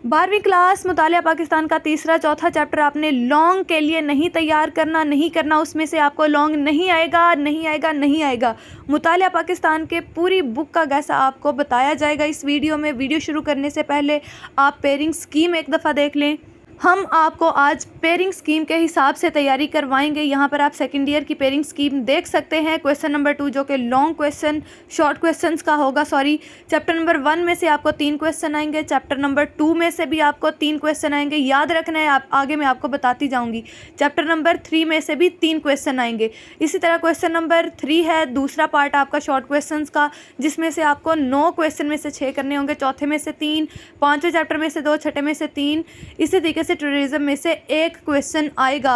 12वीं क्लास मुतालिया पाकिस्तान का तीसरा चौथा चैप्टर आपने लॉन्ग के लिए नहीं तैयार करना, नहीं करना, उसमें से आपको लॉन्ग नहीं आएगा, नहीं आएगा, नहीं आएगा। मुतालिया पाकिस्तान के पूरी बुक का गैसा आपको बताया जाएगा इस वीडियो में। वीडियो शुरू करने से पहले आप पेयरिंग स्कीम एक दफ़ा देख लें। हम आपको आज पेयरिंग स्कीम के हिसाब से तैयारी करवाएंगे। यहाँ पर आप सेकंड ईयर की पेयरिंग स्कीम देख सकते हैं। क्वेश्चन नंबर 2 जो कि लॉन्ग क्वेश्चन शॉर्ट क्वेश्चंस का होगा, चैप्टर नंबर 1 में से आपको 3 क्वेश्चन आएंगे, चैप्टर नंबर 2 में से भी आपको 3 क्वेश्चन आएंगे। याद रखना है, आप आगे मैं आपको बताती जाऊँगी। चैप्टर नंबर 3 में से भी 3 क्वेश्चन आएंगे। इसी तरह क्वेश्चन नंबर 3 है दूसरा पार्ट आपका शॉर्ट क्वेश्चन का, जिसमें से आपको 9 क्वेश्चन में से 6 करने होंगे, चौथे में से 3, पाँचवें चैप्टर में से 2, छठे में से 3। इसी तरीके से टूरिज्म में से 1 क्वेश्चन आएगा।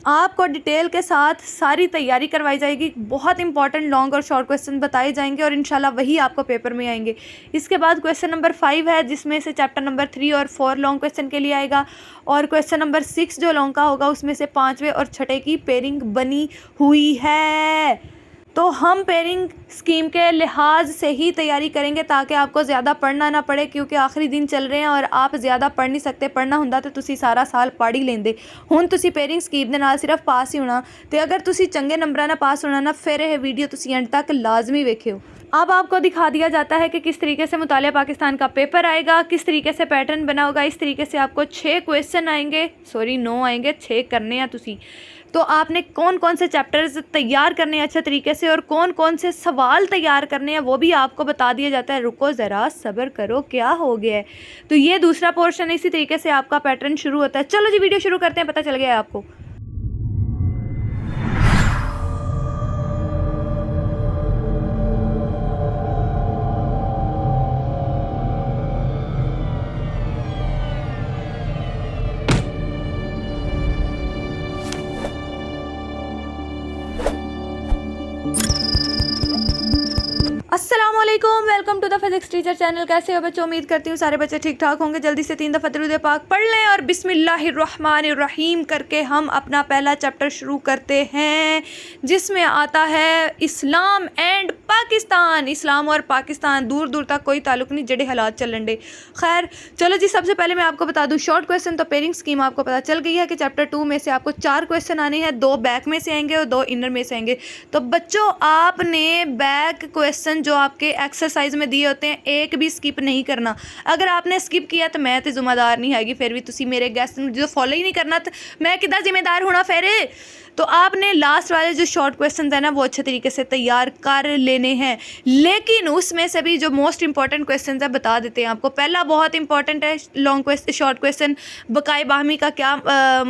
आपको डिटेल के साथ सारी तैयारी करवाई जाएगी। बहुत इंपॉर्टेंट लॉन्ग और शॉर्ट क्वेश्चन बताए जाएंगे और इंशाल्लाह वही आपको पेपर में आएंगे। इसके बाद क्वेश्चन नंबर 5 है, जिसमें से चैप्टर नंबर 3 और 4 लॉन्ग क्वेश्चन के लिए आएगा, और क्वेश्चन नंबर 6 जो लॉन्ग का होगा उसमें से 5वें और छठे की पेयरिंग बनी हुई है। तो हम पेयरिंग स्कीम के लिहाज से ही तैयारी करेंगे ताकि आपको ज़्यादा पढ़ना ना पड़े, क्योंकि आखिरी दिन चल रहे हैं और आप ज़्यादा पढ़ नहीं सकते। पढ़ना ਹੁੰਦਾ तो ਤੁਸੀਂ ਸਾਰਾ ਸਾਲ ਪੜ੍ਹ ਹੀ ਲੈਂਦੇ। ਹੁਣ ਤੁਸੀਂ पेयरिंग स्कीम ਦੇ ਨਾਲ सिर्फ पास ही होना, तो अगर ਤੁਸੀਂ ਚੰਗੇ ਨੰਬਰਾਂ ਨਾਲ पास होना ना, फिर यह वीडियो ਤੁਸੀਂ एंड तक लाजमी वेखियो। अब आपको दिखा दिया जाता है कि किस तरीके से मुतालिया पाकिस्तान का पेपर आएगा, किस तरीके से पैटर्न बना होगा। इस तरीके से आपको 6 क्वेश्चन आएंगे, 9 आएंगे, 6 करने हैं तुसी। तो आपने कौन कौन से चैप्टर्स तैयार करने हैं अच्छे तरीके से और कौन कौन से सवाल तैयार करने हैं वो भी आपको बता दिया जाता है। रुको ज़रा सब्र करो, क्या हो गया है। तो ये दूसरा पोर्शन है। इसी तरीके से आपका पैटर्न शुरू होता है। चलो जी वीडियो शुरू करते हैं, पता चल गया है आपको। अस्सलामुअलैकुम, welcome to the physics teacher channel. कैसे हो बच्चों? उम्मीद करती हूँ सारे बच्चे ठीक ठाक होंगे। जल्दी से 3 दफ़ा दरूद पाक पढ़ लें और बिस्मिल्लाहिर्रहमानिर्रहीम करके हम अपना पहला चैप्टर शुरू करते हैं, जिसमें आता है इस्लाम एंड पाकिस्तान। इस्लाम और पाकिस्तान दूर दूर तक कोई ताल्लुक नहीं, जड़े हालात चलन डे। खैर चलो जी, सबसे पहले मैं आपको बता दूँ शॉर्ट क्वेश्चन। तो पेयरिंग स्कीम आपको पता चल गई है कि चैप्टर 2 में से आपको 4 क्वेश्चन आने हैं, 2 बैक में से आएंगे और 2 इनर में से आएंगे। तो बच्चों आपने बैक क्वेश्चन जो आपके एक्सरसाइज में दिए होते हैं एक भी स्किप नहीं करना। अगर आपने स्किप किया तो मैं तो जिम्मेदार नहीं हैगी, फिर भी तुसी मेरे गेस्ट जो फॉलो ही नहीं करना तो मैं कितना जिम्मेदार होना फिर। तो आपने लास्ट वाले जो शॉर्ट क्वेश्चन है ना वो अच्छे तरीके से तैयार कर लेने हैं, लेकिन उसमें से भी जो मोस्ट इंपॉर्टेंट क्वेश्चन है बता देते हैं आपको। पहला बहुत इंपॉर्टेंट है शॉर्ट क्वेश्चन, बकाए बाहमी का क्या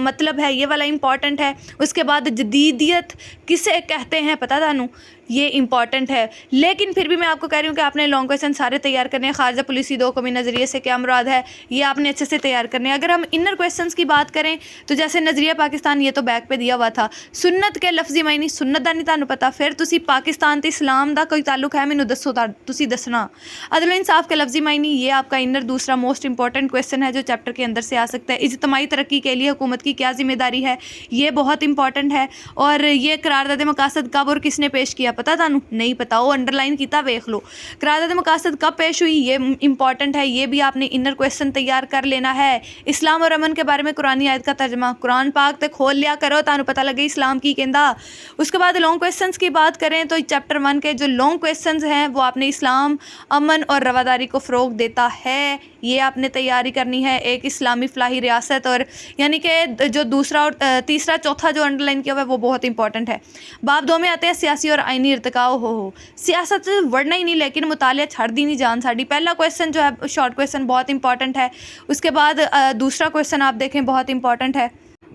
मतलब है, ये वाला इंपॉर्टेंट है। उसके बाद जदीदियत किसे कहते हैं पता थानू, ये इंपॉर्टेंट है। लेकिन फिर भी मैं आपको कह रही हूँ कि आपने लॉन्ग क्वेश्चन सारे तैयार करने हैं। खारजा पॉलिसी 2 कौमी नज़रिए से क्या मुराद है, ये आपने अच्छे से तैयार करने हैं। अगर हम इनर क्वेश्चंस की बात करें तो जैसे नज़रिया पाकिस्तान, ये तो बैक पे दिया हुआ था। सुन्नत के लफ्जी मायनी, सुन्नत दा नहीं तानू पता, फिर तुसी पाकिस्तान तो इस्लाम दा कोई ताल्लुक है, मैनू दसो, तुसी दसना। अदल इंसाफ के लफ्जी मायनी, ये आपका इनर दूसरा मोस्ट इंपॉर्टेंट क्वेश्चन है जो चैप्टर के अंदर से आ सकता है। इज्तिमाई तरक्की के लिए हुकूमत की क्या जिम्मेदारी है, ये बहुत इंपॉर्टेंट है। और ये करारदाद मकासद कब और किसने पेश किया पता थानू? नहीं पता, वो अंडरलाइन किया देख लो। करारदाद मकासद कब पेश हुई, ये इंपॉर्टेंट है, ये भी आपने इनर क्वेश्चन तैयार कर लेना है। इस्लाम और अमन के बारे में कुरानी आयत का तर्जमा, कुरान पाक तक खोल लिया करो तानू पता लगे इस्लाम की कहंदा। उसके बाद लॉन्ग क्वेश्चंस की बात करें तो चैप्टर 1 के जो लॉन्ग क्वेश्चंस हैं वो आपने इस्लाम, अमन और रवादारी को फ़रोग देता है, ये आपने तैयारी करनी है। एक इस्लामी फलाही रियासत, और यानी कि जो दूसरा और तीसरा चौथा जो अंडरलाइन किया हुआ है वो बहुत इंपॉर्टेंट है। बाब 2 में आते हैं सियासी और आइनी इर्तिका। हो सियासत वढ़ना ही नहीं, लेकिन मुतालिया छड़ दी नहीं जान साड़ी। पहला क्वेश्चन जो है शॉर्ट क्वेश्चन बहुत इंपॉर्टेंट है। उसके बाद दूसरा क्वेश्चन आप देखें बहुत इंपॉर्टेंट है,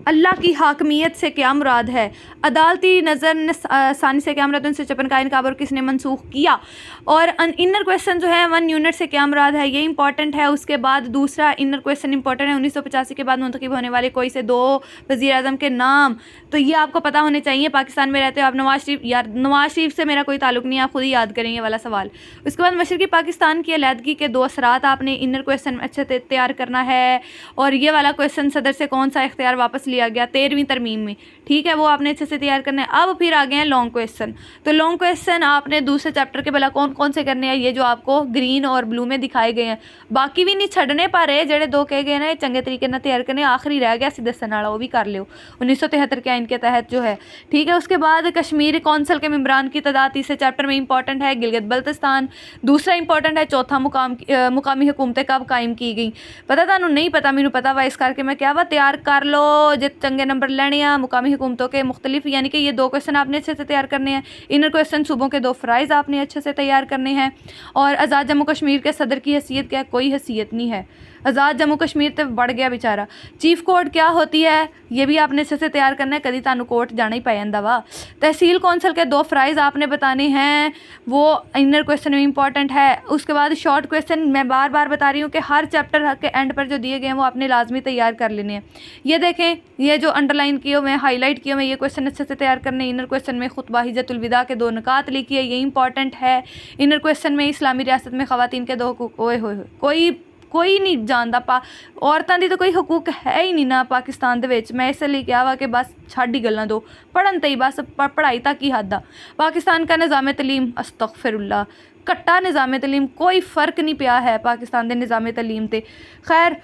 अल्लाह की हाकमियत से क्या मुराद है, अदालती नज़र सानी से क्या मुराद, उनसे चपन का इनकार और किसने मनसूख किया। और इनर क्वेश्चन जो है 1 यूनिट से क्या मुराद है, ये इंपॉर्टेंट है। उसके बाद दूसरा इनर क्वेश्चन इंपॉर्टेंट है, 1985 के बाद मुंतखब होने वाले कोई से 2 वज़ीर आज़म के नाम, तो ये आपको पता होने चाहिए। पाकिस्तान में रहते हो आप, नवाज शरीफ, यार नवाज शरीफ से मेरा कोई ताल्लुक नहीं है, आप खुद ही याद करें ये वाला सवाल। उसके बाद मशरक़ी पाकिस्तान की अलहदगी के 2 असरात आपने इनर क्वेश्चन अच्छे तैयार करना है। और ये वाला क्वेश्चन, सदर से कौन सा इख्तियार वापस लिया गया 13वीं तरमीम में, ठीक है, वो आपने अच्छे से तैयार करना है। अब फिर आ गए हैं लॉन्ग क्वेश्चन। तो लॉन्ग क्वेश्चन आपने दूसरे चैप्टर के भला कौन कौन से करने हैं, ये जो आपको ग्रीन और ब्लू में दिखाए गए हैं, बाकी भी नहीं छड़ने पर जेडे दो कहे गए ना ये चंगे तरीके ना तैयार करने, आखिरी रह गया सी दसन वाला, वो भी कर लो 1973 के आइन के तहत जो है, ठीक है। उसके बाद कश्मीर कौंसल के मेम्बरान की तादाद तीसरे चैप्टर में इंपॉर्टेंट है, गिलगित बल्तिस्तान दूसरा इंपॉर्टेंट है, चौथा मुकामी हुकूमतें कब कायम की गई, पता थानू नहीं पता, मैनू पता वा, इस करके मैं क्या वा तैयार कर लो जे चंगे नंबर लेने आ। मुकामी हुकूमतों के मुख्तलिफ यानी कि ये 2 क्वेश्चन आपने अच्छे से तैयार करने हैं। इनर क्वेश्चन सूबों के 2 फ़राइज़ आपने अच्छे से तैयार करने हैं। और आज़ाद जम्मू कश्मीर के सदर की हैसियत क्या है, कोई हैसियत नहीं है, आज़ाद जम्मू कश्मीर तो बढ़ गया बेचारा। चीफ कोर्ट क्या होती है ये भी आपने अच्छे से तैयार करना है, कभी तानू कोर्ट जाना ही पै जांदा वा। तहसील कौंसल के 2 फ़राइज़ आपने बताने हैं, वो इनर क्वेश्चन में इंपॉर्टेंट है। उसके बाद शॉर्ट क्वेश्चन मैं बार बार बता रही हूँ कि हर चैप्टर के एंड पर जो दिए गए हैं वो आपने लाजमी तैयार कर लेने हैं। ये देखें, ये जो अंडरलाइन किए हुए हैं, हाईलाइट किए हुए हैं, ये क्वेश्चन अच्छे से तैयार करने। इनर क्वेश्चन में खुतबा हिज्जतुल विदा के 2 नकात लिखी है, ये इंपॉर्टेंट है। इनर क्वेश्चन में इस्लामी रियासत में ख़वातीन के 2 हुकूक, ओए होए कोई नहीं जानता औरतों की तो कोई हकूक है ही नहीं ना पाकिस्तान दे विच। मैं इसलिए क्या वा कि बस छड़ ही गल्लां दो, पढ़न ते ही बस पढ़ाई तक ही हद आ। पाकिस्तान का निज़ाम तलीम अस्तगफिरुल्लाह, कट्टा निज़ाम तलीम, कोई फ़र्क नहीं पिया है पाकिस्तान के निज़ाम तलीम ते। खैर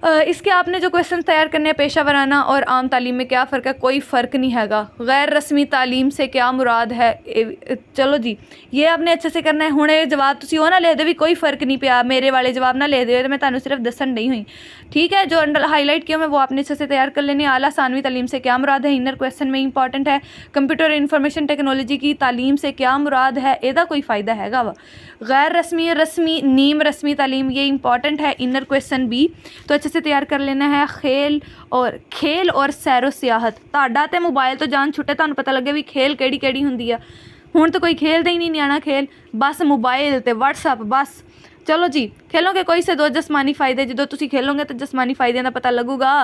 इसके आपने जो क्वेश्चन तैयार करने हैं, पेशा वराना और आम तालीम में क्या फ़र्क है, कोई फ़र्क नहीं हैगा। गैर रस्मी तालीम से क्या मुराद है, चलो जी ये आपने अच्छे से करना है। हुणे जवाब तुसी वो ना लिख दे भी कोई फ़र्क नहीं पिया, मेरे वाले जवाब ना लिख दे, तो मैं तुहानू सिर्फ दसन नहीं हुई, ठीक है। जो अंडर हाईलाइट किया मैं वो आपने अच्छे से तैयार कर लेने। आला सानवी तालीम से क्या मुराद है, इनर क्वेश्चन में इंपॉर्टेंट है। कंप्यूटर इंफॉर्मेशन टेक्नोलॉजी की तालीम से क्या मुराद है, एदा कोई फ़ायदा हैगा वा। गैर रस्मी, रस्मी, नीम रस्मी तालीम, ये इंपॉर्टेंट है इनर क्वेश्चन भी, तो अच्छे से तैयार कर लेना है। खेल और सैरो सियाहत, ताड़ा ते मोबाइल तो जान छुटे, तुहानू पता लगे भी खेल केड़ी केड़ी हुंदी आ। हुण तो कोई खेलदा ही नहीं न्याणा खेल, बस मोबाइल ते व्हाट्सअप बस। चलो जी खेलोगे कोई से 2 जस्मानी फ़ायदे, जो तुसी खेलोगे तो जस्मानी फ़ायदे का पता लगूगा।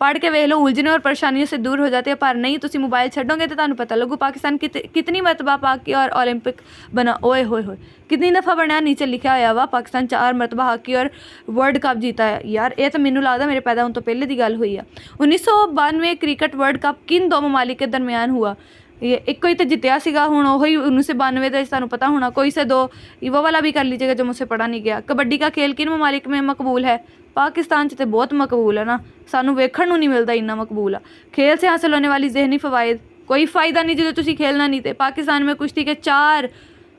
पढ़ के वेख लो, उलझने और परेशानियों से दूर हो जाते हैं, पर नहीं तुसी मोबाइल छड्डोगे तो तुहानू पता लगू पाकिस्तान कितनी मरतबा हॉकी और ओलंपिक बना, ओए होए कितनी दफ़ा बनया, नीचे लिखा होया वा पाकिस्तान 4 मरतबा हॉकी और वर्ल्ड कप जीता है। यार ये तो मैनू लगता मेरे पैदा होने तो पहले की गल हुई है। 1992 क्रिकेट वर्ल्ड कप किन 2 ममालिक के दरमियान हुआ, ये एक ही तो जितया सीगा, हुण वही 1992 का तुहानू पता होना। कोई से 2 वो वाला भी कर लीजिएगा जो मुझसे पढ़ा नहीं गया। कबड्डी का खेल किन ममालिक में मकबूल है, पाकिस्तान तो बहुत मकबूल है ना, सानू वेखण नूं नहीं मिलता इन्ना मकबूल है। खेल से हासिल होने वाली जहनी फ़वाइद, कोई फ़ायदा नहीं जो तुसी खेलना नहीं थे। पाकिस्तान में कुश्ती के 4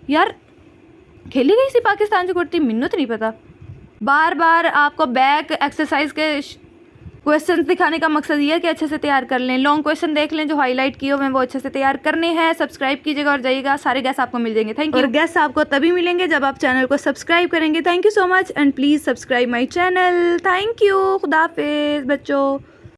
यार खेली गई सी पाकिस्तान से कुश्ती, मैनू तो नहीं पता। बार बार आपको बैक एक्सरसाइज के क्वेश्चन दिखाने का मकसद ये है कि अच्छे से तैयार कर लें। लॉन्ग क्वेश्चन देख लें, जो हाईलाइट किए हुए हैं वो अच्छे से तैयार करने हैं। सब्सक्राइब कीजिएगा और जाइएगा, सारे गैस आपको मिल जाएंगे। Thank you. और गैस आपको तभी मिलेंगे जब आप चैनल को सब्सक्राइब करेंगे। Thank you so much and please subscribe my channel. Thank you, खुदा हाफिज़ बच्चों।